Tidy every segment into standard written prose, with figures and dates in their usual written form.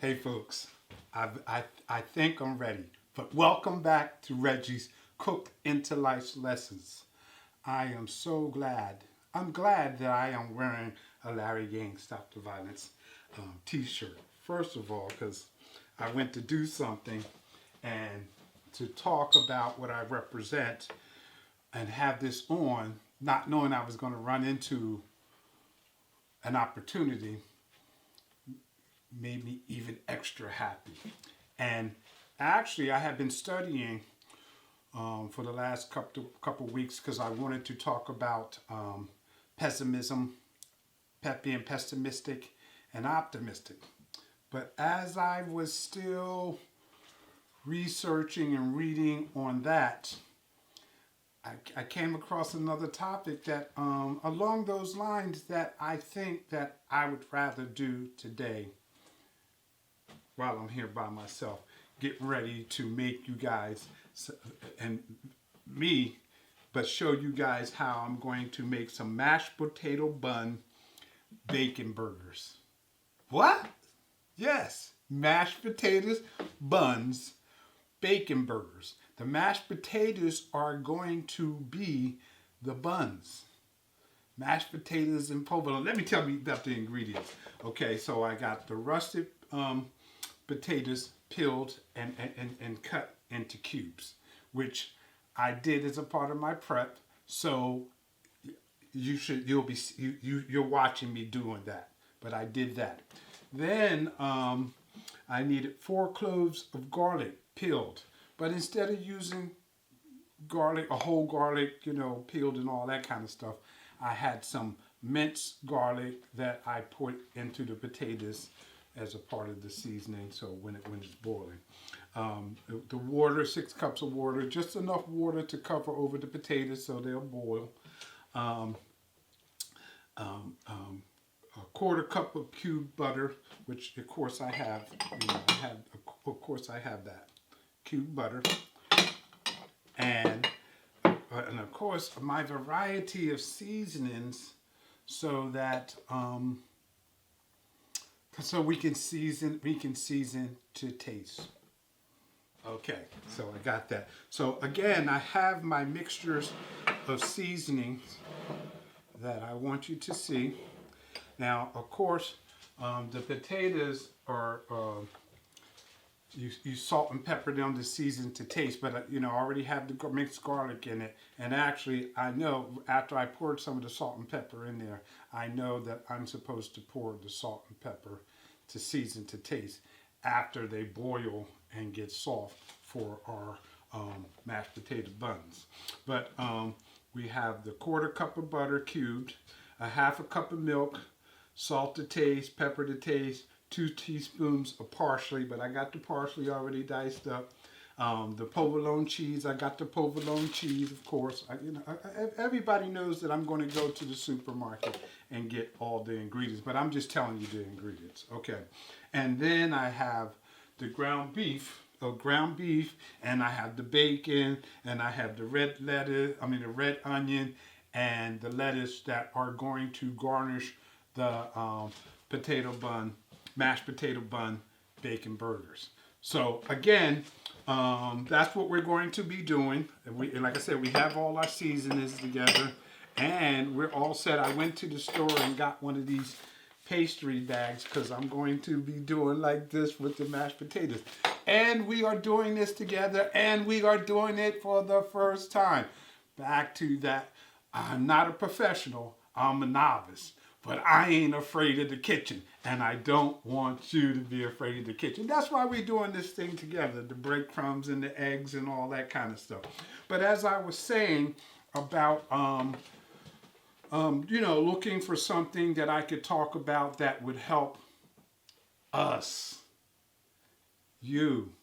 Hey folks, I think I'm ready. But welcome back to Reggie's Cooked into Life's Lessons. I am so glad. I'm glad that I am wearing a Larry Yang Stop the Violence t-shirt. First of all, because I went to do something and to talk about what I represent and have this on, not knowing I was going to run into an opportunity made me even extra happy. And actually, I have been studying for the last couple weeks because I wanted to talk about pessimism, being pessimistic and optimistic. But as I was still researching and reading on that, I came across another topic that along those lines that I think that I would rather do today while I'm here by myself, getting ready to make you guys and me, but show you guys how I'm going to make some mashed potato bun bacon burgers. What? Yes, mashed potatoes, buns, bacon burgers. The mashed potatoes are going to be the buns. Mashed potatoes and provolone. Let me tell you about the ingredients. Okay, so I got the russet potatoes peeled and cut into cubes, which I did as a part of my prep. So you're watching me doing that, but I did that. Then I needed 4 cloves of garlic peeled, but instead of using garlic, a whole garlic, peeled and all that kind of stuff, I had some minced garlic that I put into the potatoes as a part of the seasoning. So when it's boiling, the water, 6 cups of water, just enough water to cover over the potatoes so they'll boil. A quarter cup of cubed butter, which of course I have. I have that cubed butter, and of course my variety of seasonings, so that so we can season to taste. Okay, so I got that. So again, I have my mixtures of seasonings that I want you to see. Now, of course, the potatoes are you salt and pepper them to season to taste, but I already have the mixed garlic in it, and actually I know after I poured some of the salt and pepper in there, I know that I'm supposed to pour the salt and pepper to season to taste after they boil and get soft for our mashed potato buns. But we have the quarter cup of butter cubed, a half a cup of milk, salt to taste, pepper to taste, 2 teaspoons of parsley, but I got the parsley already diced up. The provolone cheese, I got the provolone cheese, of course. Everybody knows that I'm going to go to the supermarket and get all the ingredients, but I'm just telling you the ingredients, okay? And then I have the ground beef, and I have the bacon, and I have the red onion, and the lettuce that are going to garnish the mashed potato bun bacon burgers. So again, that's what we're going to be doing. And like I said, we have all our seasonings together, and we're all set. I went to the store and got one of these pastry bags because I'm going to be doing like this with the mashed potatoes. And we are doing this together, and we are doing it for the first time. Back to that, I'm not a professional, I'm a novice. But I ain't afraid of the kitchen, and I don't want you to be afraid of the kitchen. That's why we're doing this thing together, the breadcrumbs and the eggs and all that kind of stuff. But as I was saying about, looking for something that I could talk about that would help us, you,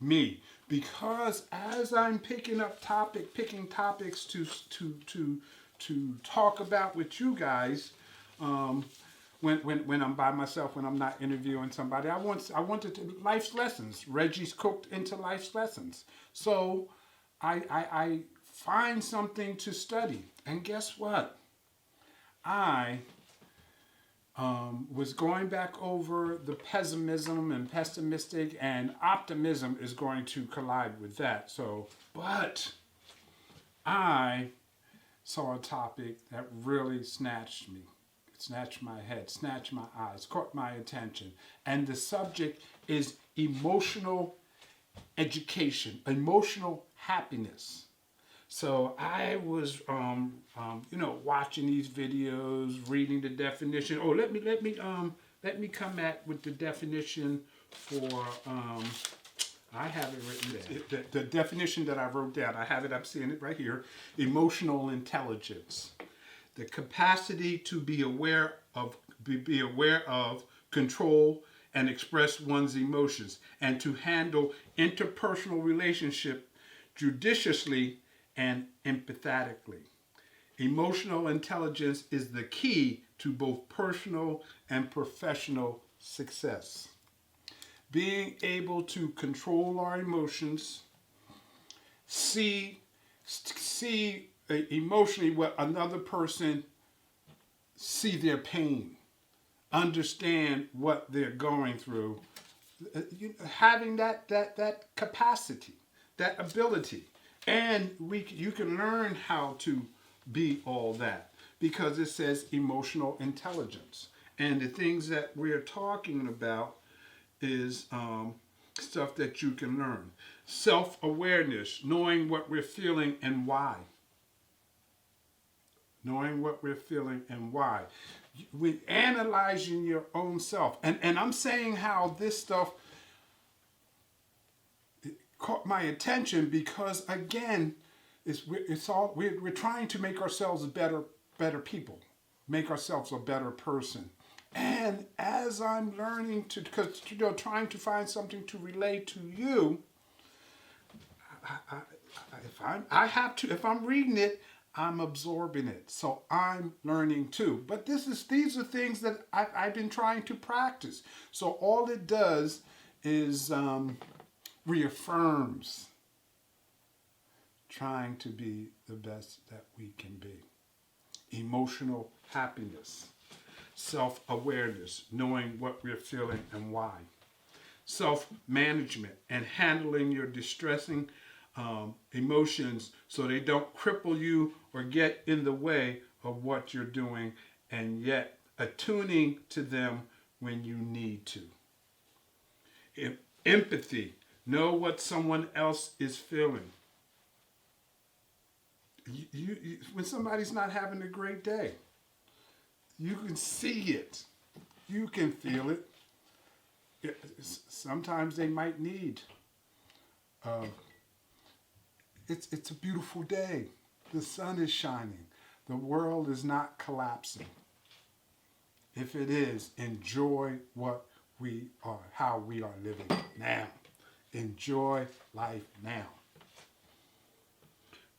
me, because as I'm picking topics to talk about with you guys. When I'm by myself, when I'm not interviewing somebody, I wanted life's lessons. Reggie's cooked into life's lessons. So I find something to study, and guess what? I was going back over the pessimism and pessimistic, and optimism is going to collide with that. So, but I saw a topic that really snatched me, snatched my head, snatched my eyes, caught my attention. And the subject is emotional education, emotional happiness. So I was, watching these videos, reading the definition. Oh, let me come at with the definition for. I have it written down. The definition that I wrote down. I have it. I'm seeing it right here. Emotional intelligence, the capacity to be aware of, control, and express one's emotions, and to handle interpersonal relationship judiciously and empathetically. Emotional intelligence is the key to both personal and professional success. Being able to control our emotions, see emotionally what another person, see their pain, understand what they're going through, having that capacity, that ability. And you can learn how to be all that because it says emotional intelligence. And the things that we're talking about is stuff that you can learn. Self-awareness, knowing what we're feeling and why. Knowing what we're feeling and why. With analyzing your own self. And I'm saying how this stuff caught my attention because, again, we're trying to make ourselves better people, make ourselves a better person. And as I'm learning to, because trying to find something to relate to you, if I'm reading it, I'm absorbing it. So I'm learning too. But these are things that I've been trying to practice. So all it does is reaffirms trying to be the best that we can be. Emotional happiness. Self-awareness, knowing what we're feeling and why. Self-management and handling your distressing emotions so they don't cripple you or get in the way of what you're doing, and yet attuning to them when you need to. Empathy, know what someone else is feeling. When somebody's not having a great day, you can see it. You can feel it. Sometimes they might need. It's a beautiful day. The sun is shining. The world is not collapsing. If it is, enjoy what we are, how we are living now. Enjoy life now.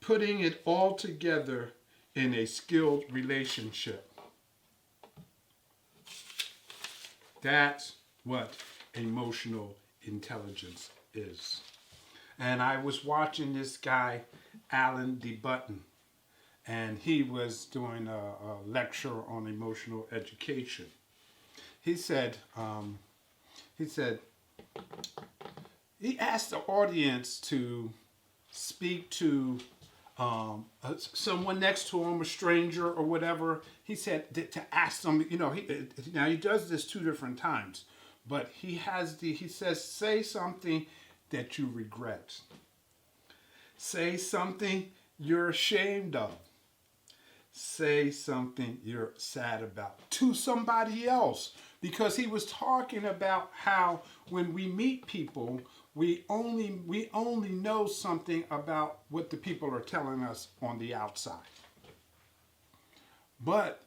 Putting it all together in a skilled relationship. That's what emotional intelligence is. And I was watching this guy, Alan DeButton, and he was doing a lecture on emotional education. He asked the audience to speak to someone next to him, a stranger or whatever. He said to ask them, now he does this 2 different times, but he says, say something that you regret. Say something you're ashamed of. Say something you're sad about to somebody else. Because he was talking about how when we meet people, we only know something about what the people are telling us on the outside. But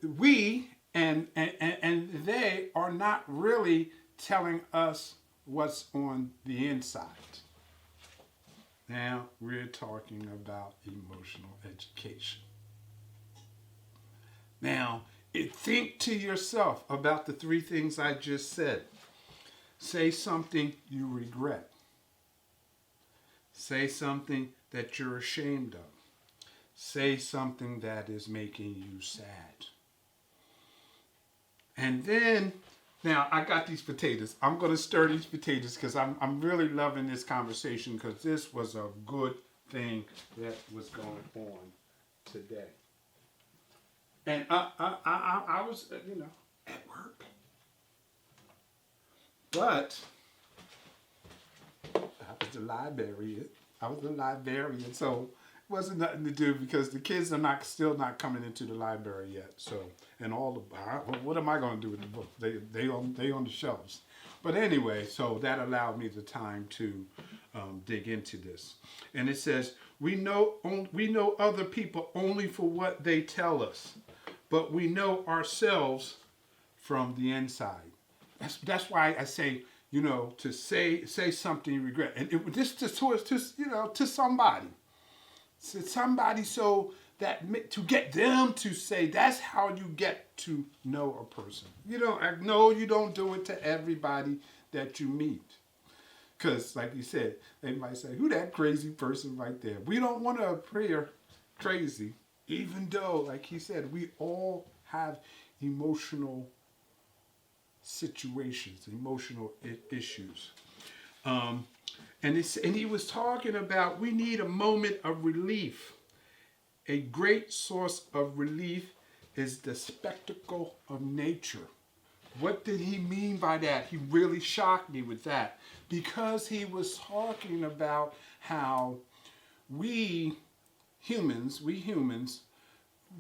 we and they are not really telling us what's on the inside. Now we're talking about emotional education. Now, think to yourself about the 3 things I just said. Say something you regret. Say something that you're ashamed of. Say something that is making you sad. And then, now I got these potatoes. I'm going to stir these potatoes because I'm really loving this conversation because this was a good thing that was going on today. And I was, at work. But I was the librarian. So it wasn't nothing to do because the kids are still not coming into the library yet. So, and what am I going to do with the book? They on the shelves. But anyway, so that allowed me the time to dig into this. And it says, we know other people only for what they tell us, but we know ourselves from the inside. That's why I say, to say something you regret, and this to somebody, so that to get them to say, that's how you get to know a person. You don't do it to everybody that you meet, because like you said, they might say, who that crazy person right there? We don't want to appear crazy, even though, like he said, we all have emotional situations, emotional issues. And he was talking about we need a moment of relief. A great source of relief is the spectacle of nature. What did he mean by that? He really shocked me with that, because he was talking about how we humans,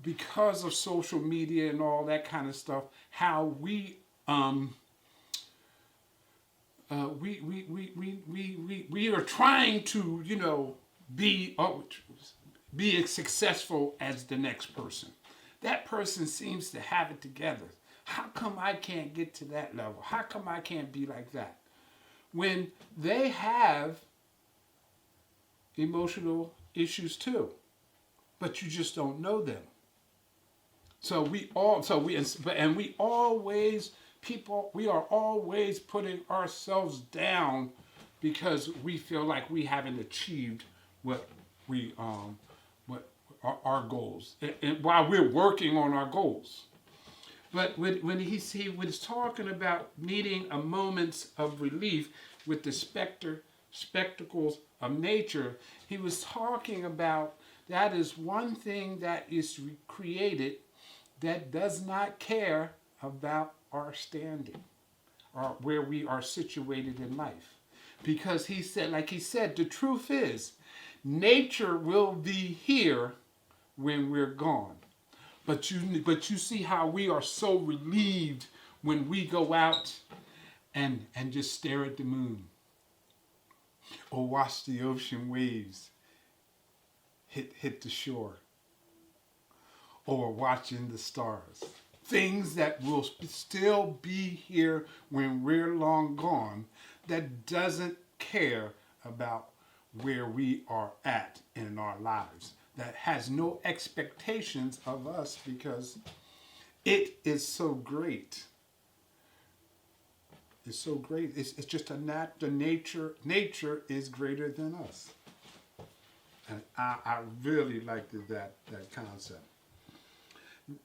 because of social media and all that kind of stuff, how we are trying to, be as successful as the next person. That person seems to have it together. How come I can't get to that level? How come I can't be like that? When they have emotional issues too, but you just don't know them. We are always putting ourselves down because we feel like we haven't achieved what our goals, and while we're working on our goals. But when he was talking about needing a moments of relief with the spectacles of nature, he was talking about that is one thing that is created that does not care about our standing or where we are situated in life. Because he said, the truth is, nature will be here when we're gone. But you see how we are so relieved when we go out and just stare at the moon or watch the ocean waves hit the shore, or watching the stars. Things that will still be here when we're long gone, that doesn't care about where we are at in our lives, that has no expectations of us because it is so great. It's so great. It's just the nature is greater than us. And I really liked that concept.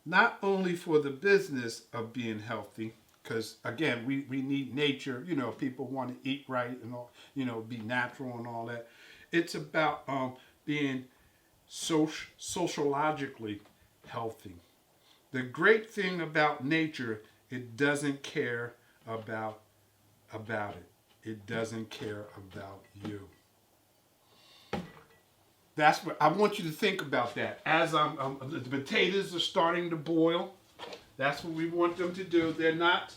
Not only for the business of being healthy, because again, we need nature. People want to eat right and all, be natural and all that. It's about being sociologically healthy. The great thing about nature, it doesn't care about it. It doesn't care about you. That's what I want you to think about. That as the potatoes are starting to boil, that's what we want them to do. They're not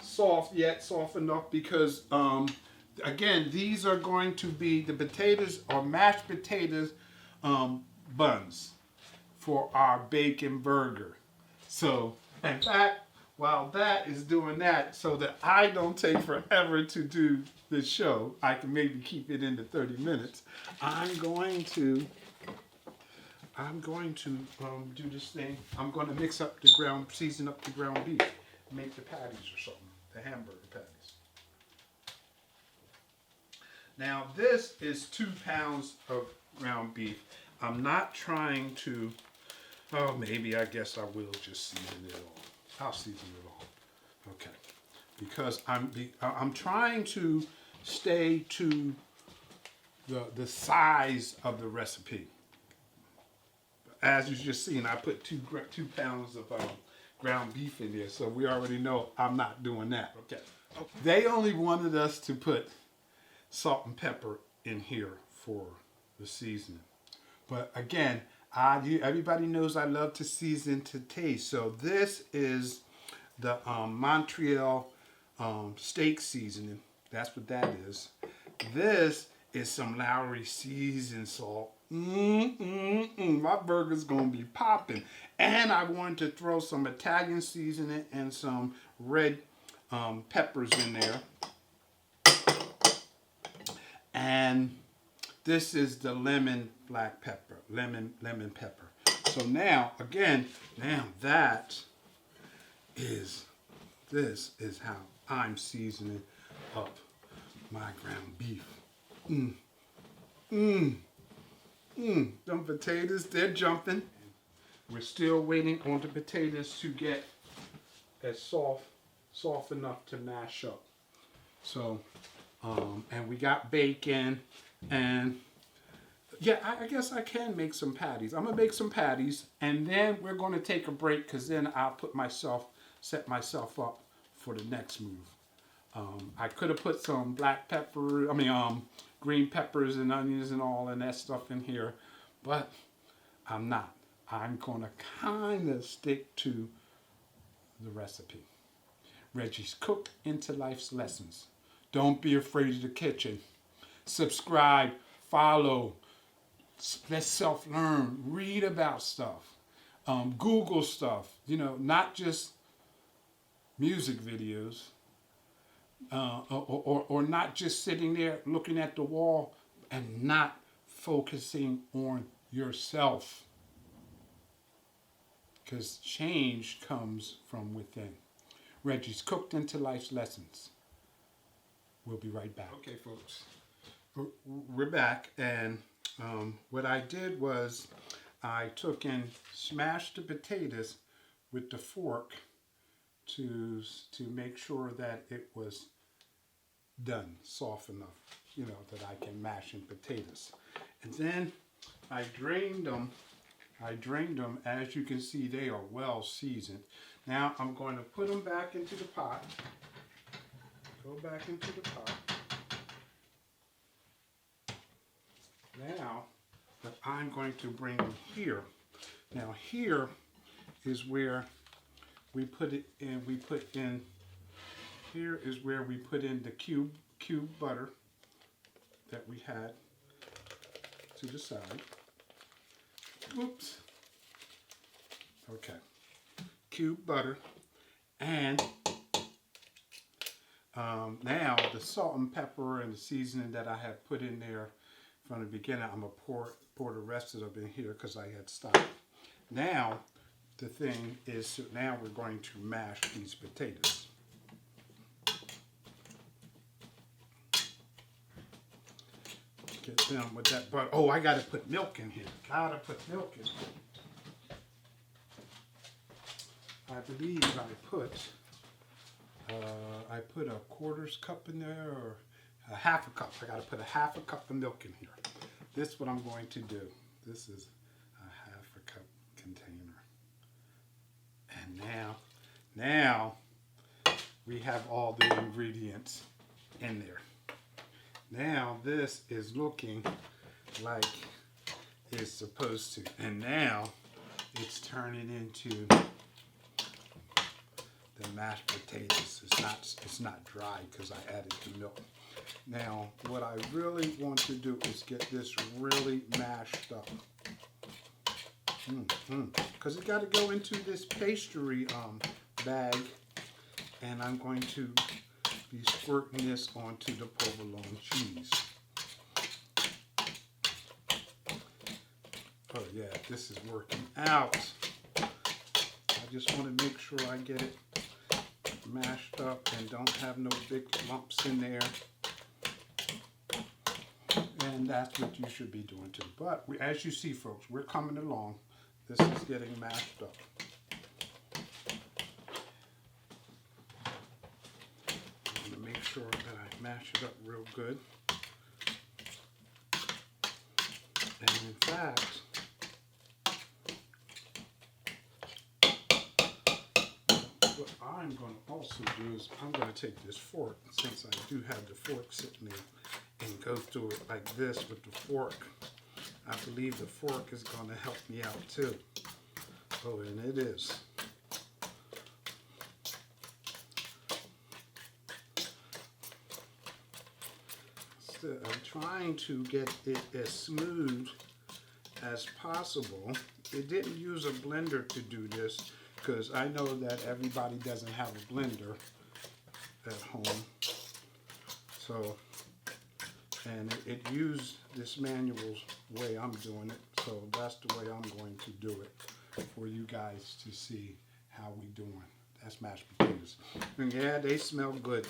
soft enough because again, these are going to be the potatoes or mashed potatoes buns for our bacon burger. So in fact, while that is doing that, so that I don't take forever to do the show, I can maybe keep it into 30 minutes. I'm going to do this thing. I'm going to season up the ground beef, make the patties or something, the hamburger patties. Now this is 2 pounds of ground beef. I'm not trying to, maybe I guess I will just season it all. I'll season it all. Okay, because I'm trying to stay to the size of the recipe. As you just seen, I put 2 pounds of ground beef in there, so we already know I'm not doing that. Okay. They only wanted us to put salt and pepper in here for the seasoning. But again, everybody knows I love to season to taste. So this is the Montreal steak seasoning. That's what that is. This is some Lowry seasoned salt. My burger's gonna be popping. And I wanted to throw some Italian seasoning and some red peppers in there. And this is the lemon black pepper, lemon pepper. So now, again, this is how I'm seasoning up my ground beef. Them potatoes, they're jumping. We're still waiting on the potatoes to get as soft enough to mash up. So, and we got bacon, and yeah, I guess I can make some patties. I'm gonna make some patties, and then we're gonna take a break, because then I'll set myself up for the next move. I could have put some green peppers and onions and all and that stuff in here, but I'm not. I'm gonna kind of stick to the recipe. Reggie's Cook into Life's Lessons. Don't be afraid of the kitchen. Subscribe, follow, let's self-learn, read about stuff, Google stuff, not just music videos, or not just sitting there looking at the wall and not focusing on yourself. Because change comes from within. Reggie's Cooked into Life's Lessons. We'll be right back. Okay, folks. We're back, and what I did was I took and smashed the potatoes with the fork to make sure that it was done, soft enough, that I can mash in potatoes. And then I drained them. As you can see, they are well seasoned. Now I'm going to put them back into the pot. Go back into the pot. Now, I'm going to bring them here. Now here is where we put it in. Here is where we put in the cube butter that we had to the side. Oops. Okay. Cube butter. And now the salt and pepper and the seasoning that I had put in there from the beginning, I'm going to pour the rest of it in here because I had stopped. Now, the thing is, now we're going to mash these potatoes. Get them with that butter. Oh, I got to put milk in here. I believe I put a quarters cup in there, or a half a cup. I got to put a half a cup of milk in here. This is what I'm going to do. This is a half a cup container. And now we have all the ingredients in there. Now this is looking like it's supposed to. And now it's turning into the mashed potatoes. It's not dry because I added the milk. Now what I really want to do is get this really mashed up. Because it got to go into this pastry bag, and I'm going to be squirting this onto the provolone cheese. Oh yeah, this is working out. I just want to make sure I get it mashed up and don't have no big lumps in there. And that's what you should be doing too. But as you see, folks, we're coming along. This is getting mashed up. sure that I mash it up real good. And in fact, what I'm going to also do is I'm going to take this fork, since I do have the fork sitting there, and go through it like this with the fork. I believe the fork is going to help me out too. Oh, and it is. So I'm trying to get it as smooth as possible. It didn't use a blender to do this because I know that everybody doesn't have a blender at home. So, and it used this manual way I'm doing it. So that's the way I'm going to do it for you guys to see how we doing. That's mashed potatoes. And yeah, they smell good.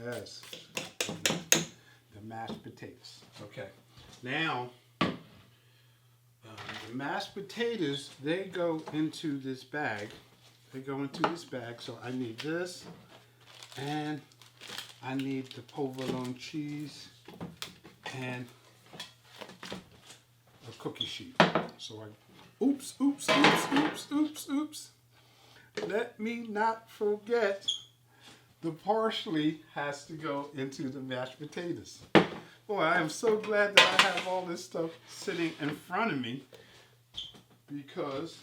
Yes. The mashed potatoes. Okay. Now, the mashed potatoes, they go into this bag. They go into this bag. So I need this, and I need the provolone cheese, and a cookie sheet. So oops. Let me not forget the parsley has to go into the mashed potatoes. Boy, I am so glad that I have all this stuff sitting in front of me, because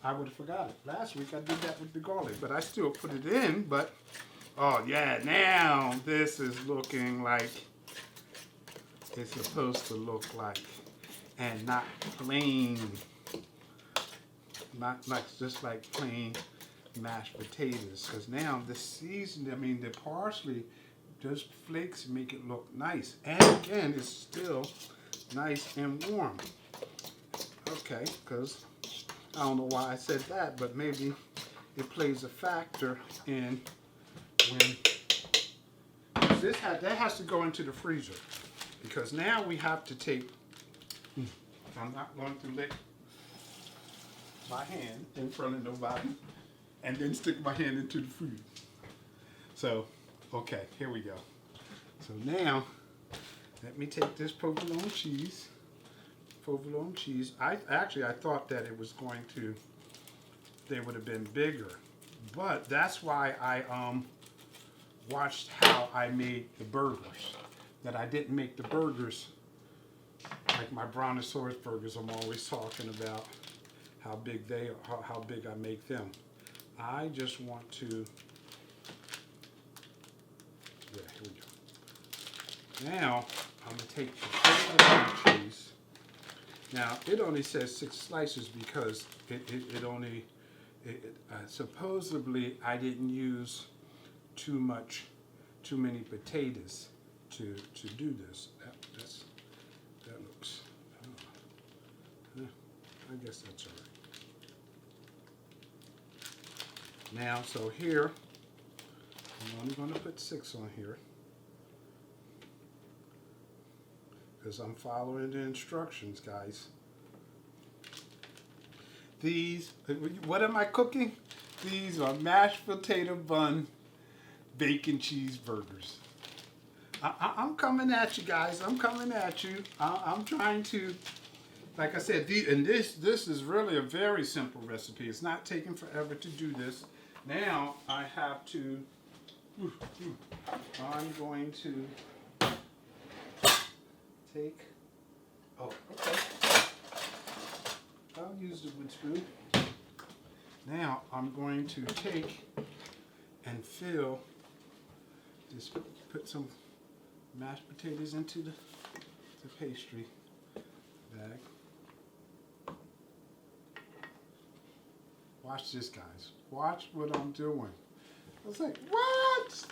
I would have forgot it. Last week I did that with the garlic, but I still put it in. But oh yeah, now this is looking like it's supposed to look like, and not plain, not like just like plain mashed potatoes. Because now the seasoning, I mean the parsley, those flakes make it look nice, and again it's still nice and warm. Okay, because I don't know why I said that, but maybe it plays a factor in when that has to go into the freezer, because now we have to take. I'm not going to lick my hand in front of nobody and then stick my hand into the food. So, okay, here we go. So now, let me take this provolone cheese. I thought that it was going to, they would have been bigger, but that's why I watched how I made the burgers. That I didn't make the burgers like my Brontosaurus burgers. I'm always talking about how big they are, how big I make them. I just want to, yeah, here we go. Now, I'm going to take the provolone cheese. Now, it only says 6 slices because supposedly I didn't use too many potatoes to do this. That looks, I guess that's all right. Now, so here, I'm only going to put 6 on here, because I'm following the instructions, guys. These, what am I cooking? These are mashed potato bun bacon cheeseburgers. I'm coming at you, guys. I'm coming at you. I'm trying to, like I said, this is really a very simple recipe. It's not taking forever to do this. Now I have to, I'm going to take, oh, okay. I'll use the wood spoon. Now I'm going to take and fill this, put some mashed potatoes into the pastry bag. Watch this, guys. Watch what I'm doing. I was like, what?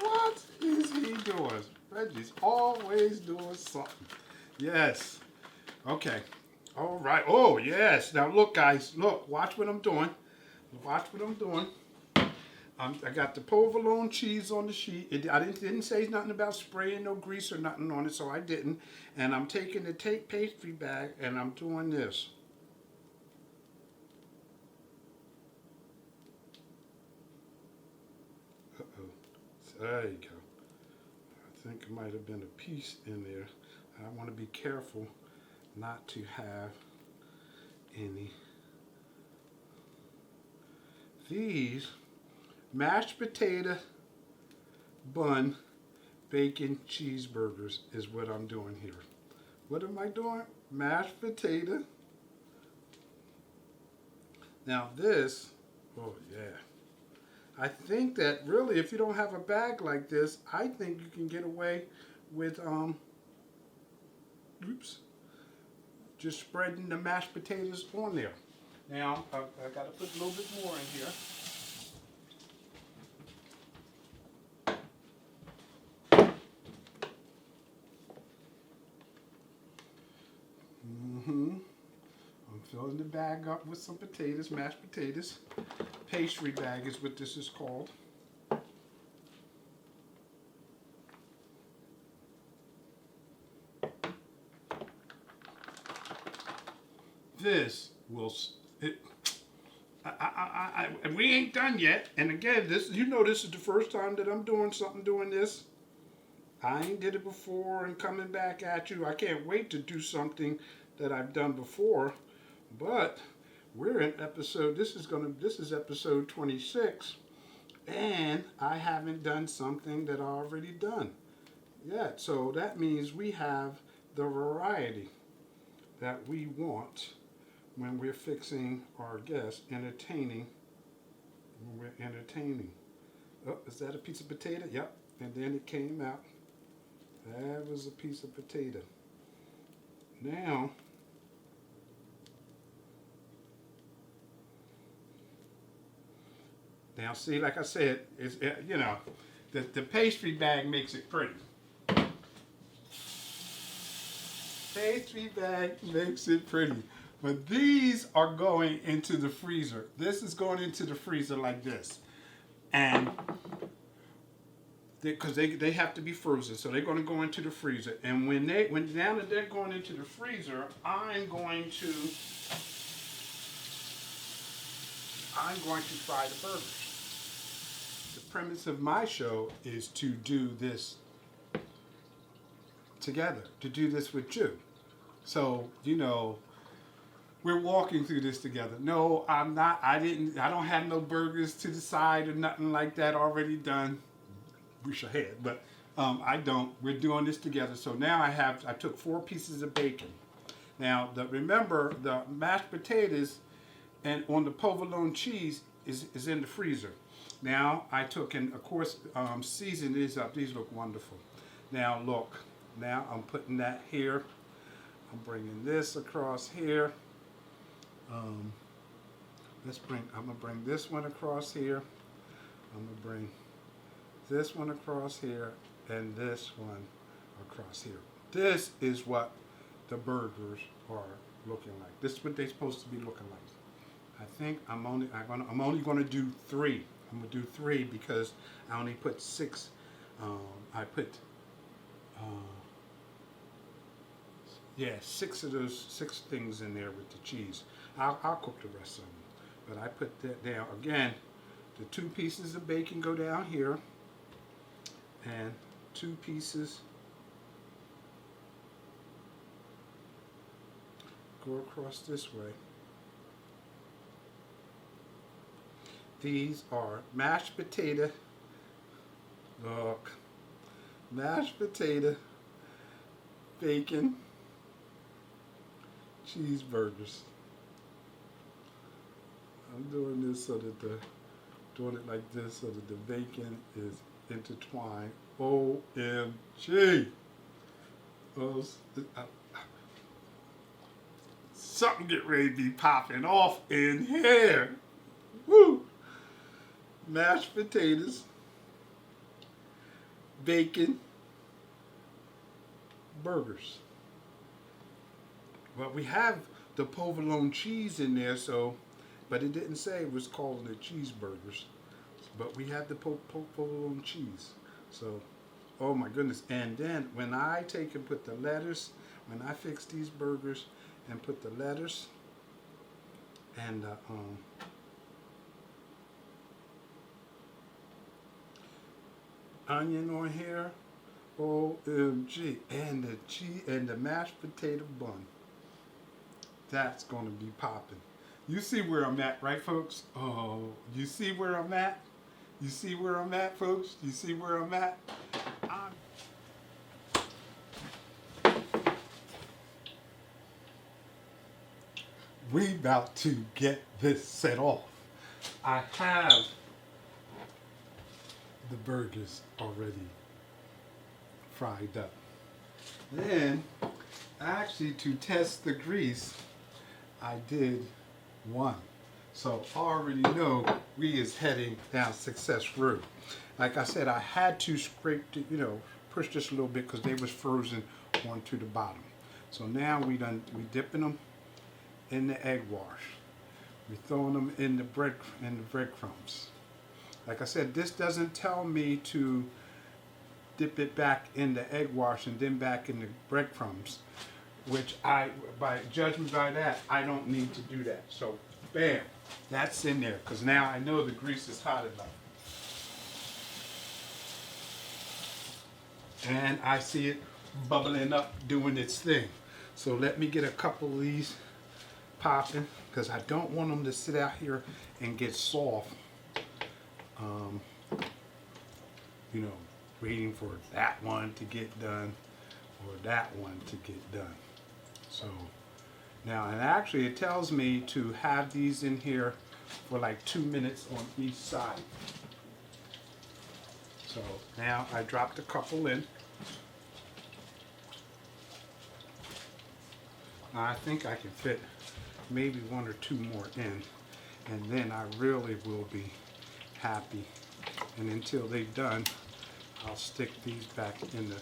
What is he doing? Reggie's always doing something. Yes. Okay. All right. Oh, yes. Now, look, guys. Look. Watch what I'm doing. Watch what I'm doing. I got the provolone cheese on the sheet. I didn't say nothing about spraying no grease or nothing on it, so I didn't. And I'm taking the pastry bag and I'm doing this. There you go. I think it might have been a piece in there. I want to be careful not to have any. These mashed potato bun bacon cheeseburgers is what I'm doing here. What am I doing? Mashed potato. Now this, oh yeah. I think that really if you don't have a bag like this, I think you can get away with just spreading the mashed potatoes on there. Now I got to put a little bit more in here. I'm filling the bag up with some potatoes, mashed potatoes. Pastry bag is what this is called. This will, we ain't done yet. And again, this, this is the first time that I'm doing this. I ain't did it before and coming back at you. I can't wait to do something that I've done before. But we're in episode, this is episode 26. And I haven't done something that I already done yet. So that means we have the variety that we want when we're fixing our guests, entertaining. Oh, is that a piece of potato? Yep. And then it came out. That was a piece of potato. Now see, like I said, it's, the pastry bag makes it pretty. Pastry bag makes it pretty. But these are going into the freezer. This is going into the freezer like this. And because they have to be frozen, so they're going to go into the freezer. And now that they're going into the freezer, I'm going to fry the burgers. The premise of my show is to do this together, to do this with you. So, we're walking through this together. No, I'm not. I don't have no burgers to the side or nothing like that already done. Wish I had, but I don't. We're doing this together. So now I took 4 pieces of bacon. Now, remember the mashed potatoes and on the provolone cheese is in the freezer. Now I took and of course seasoned these up. These look wonderful. Now look. Now I'm putting that here. I'm bringing this across here. I'm gonna bring this one across here. I'm gonna bring this one across here and this one across here. This is what the burgers are looking like. This is what they're supposed to be looking like. I think I'm only gonna do 3. I'm gonna do 3 because I only put 6. I put 6 of those 6 things in there with the cheese. I'll cook the rest of them, but I put that down again. The 2 pieces of bacon go down here, and 2 pieces go across this way. These are mashed potato. Look, mashed potato, bacon, cheeseburgers. I'm doing this so that doing it like this so that the bacon is intertwined. OMG! Something get ready to be popping off in here. Woo! Mashed potatoes, bacon, burgers. Well, we have the provolone cheese in there, but it didn't say it was called the cheeseburgers. But we have the provolone cheese. So, oh my goodness. And then when I take and put the lettuce, when I fix these burgers and put the lettuce and onion on here. OMG. And the cheese and the mashed potato bun. That's gonna be popping. You see where I'm at, right, folks? Oh, you see where I'm at? You see where I'm at, folks? You see where I'm at? We about to get this set off. I have the burgers already fried up. Then, actually, to test the grease, I did one. So I already know we is heading down Success Road. Like I said, I had to scrape the, push this a little bit because they was frozen onto the bottom. So now we dipping them in the egg wash. We're throwing them in the breadcrumbs. Like I said, this doesn't tell me to dip it back in the egg wash and then back in the breadcrumbs, which by judgment by that, I don't need to do that. So, bam, that's in there, because now I know the grease is hot enough. And I see it bubbling up, doing its thing. So let me get a couple of these popping, because I don't want them to sit out here and get soft. Waiting for that one to get done or that one to get done. So now, and actually it tells me to have these in here for like 2 minutes on each side. So now I dropped a couple in. I think I can fit maybe 1 or 2 more in, and then I really will be happy. And until they're done, I'll stick these back in the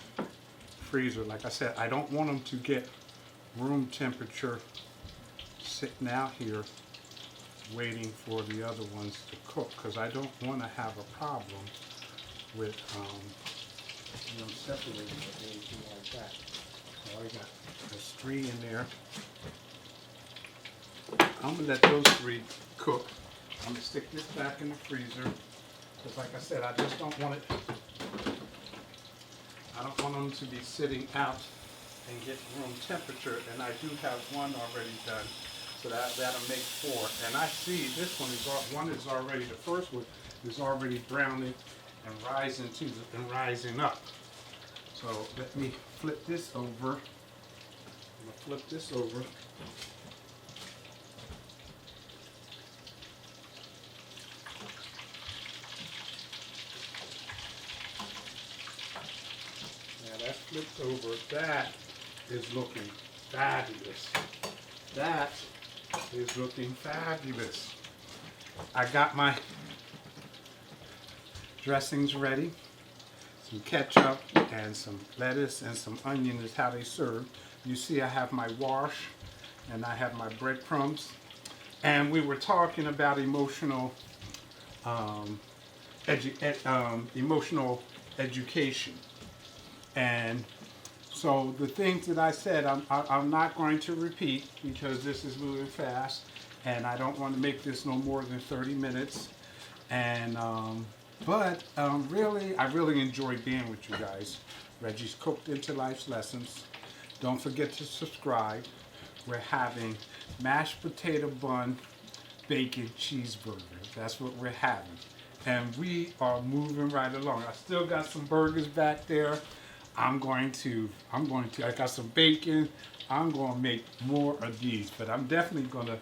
freezer. Like I said, I don't want them to get room temperature sitting out here waiting for the other ones to cook, because I don't want to have a problem with separating or anything like that. So I got there's 3 in there. I'm gonna let those 3 cook. I'm gonna stick this back in the freezer, because like I said, I just don't want it. I don't want them to be sitting out and get room temperature, and I do have one already done, so that'll make 4. And I see this one is already, the first one is already browning and rising up. So let me flip this over. I'm gonna flip this over. That's flipped over. That is looking fabulous. That is looking fabulous. I got my dressings ready. Some ketchup and some lettuce and some onion is how they serve. You see I have my wash and I have my breadcrumbs. And we were talking about emotional education. And so the things that I said, I'm not going to repeat, because this is moving fast, and I don't want to make this no more than 30 minutes. And but really, I really enjoyed being with you guys. Reggie's Cooked into Life's Lessons. Don't forget to subscribe. We're having mashed potato bun, bacon cheeseburger. That's what we're having, and we are moving right along. I still got some burgers back there. I got some bacon. I'm going to make more of these, but I'm definitely going to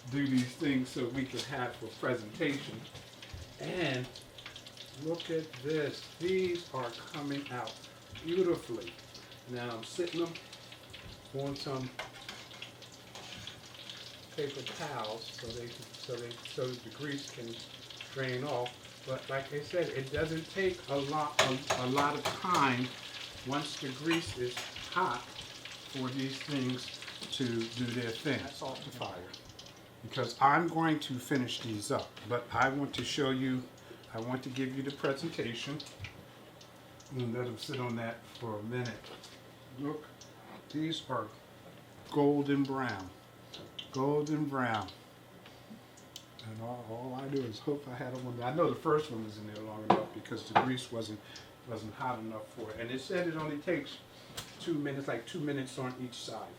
do these things so we can have for presentation. And look at this. These are coming out beautifully. Now I'm sitting them on some paper towels so the grease can drain off. But like I said, it doesn't take a lot of time once the grease is hot for these things to do their thing. That's off the fire, because I'm going to finish these up, but I want to show you, I want to give you the presentation and let them sit on that for a minute. Look, these are golden brown. And all I do is hope I had them on. I know the first one was in there long enough because the grease wasn't Wasn't hot enough for it. And it said it only takes 2 minutes, like 2 minutes on each side.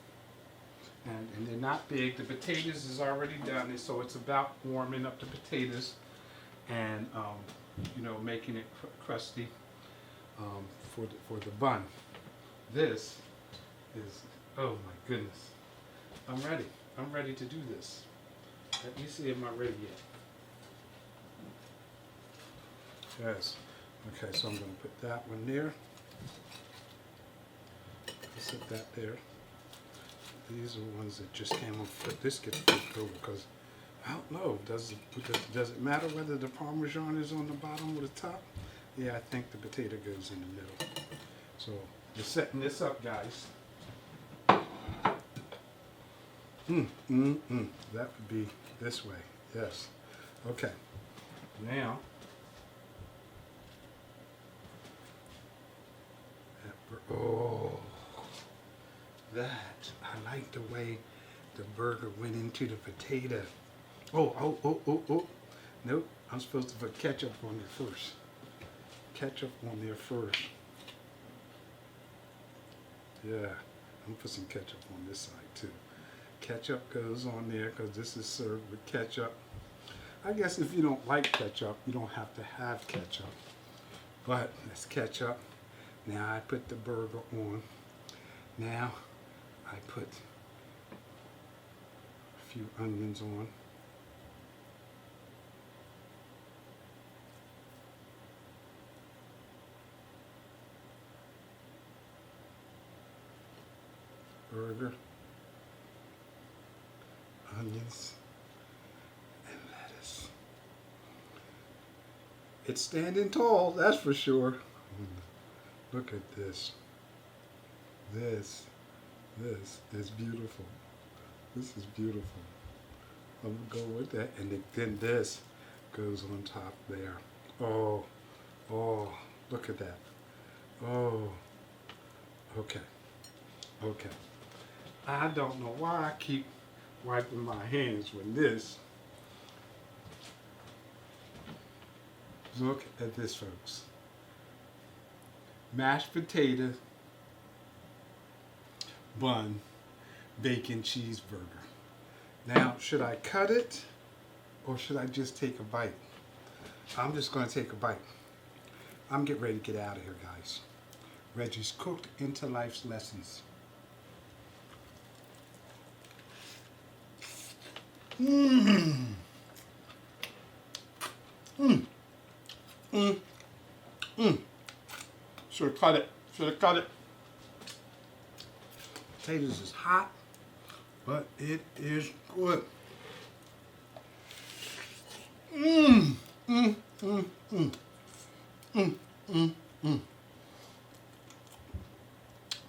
And they're not big. The potatoes is already done, and so it's about warming up the potatoes and you know, making it crusty for the bun. This is, oh my goodness. I'm ready. I'm ready to do this. Let me see if I'm ready yet. Yes. Okay, so I'm going to put that one there. Set that there. These are ones that just came on. This gets flipped over because I don't know. Does it matter whether the Parmesan is on the bottom or the top? Yeah, I think the potato goes in the middle. So we're setting this up, guys. That would be this way. Yes. Okay. Now, oh, that, I like the way the burger went into the potato. Oh. Nope, I'm supposed to put ketchup on there first. Ketchup on there first. Yeah, I'm gonna put some ketchup on this side too. Ketchup goes on there because this is served with ketchup. I guess if you don't like ketchup, you don't have to have ketchup. But it's ketchup. Now I put the burger on. Now I put a few onions on. Burger, onions, and lettuce. It's standing tall, that's for sure. Look at this. This is beautiful. This is beautiful. I'm gonna go with that, and then this goes on top there. Oh, look at that. Oh, okay. I don't know why I keep wiping my hands with this. Look at this, folks. Mashed potato, bun, bacon cheeseburger. Now, should I cut it or should I just take a bite? I'm just going to take a bite. I'm getting ready to get out of here, guys. Reggie's Cooked into Life's Lessons. Should have cut it. Potatoes is hot, but it is good.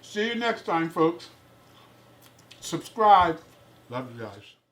See you next time, folks. Subscribe. Love you guys.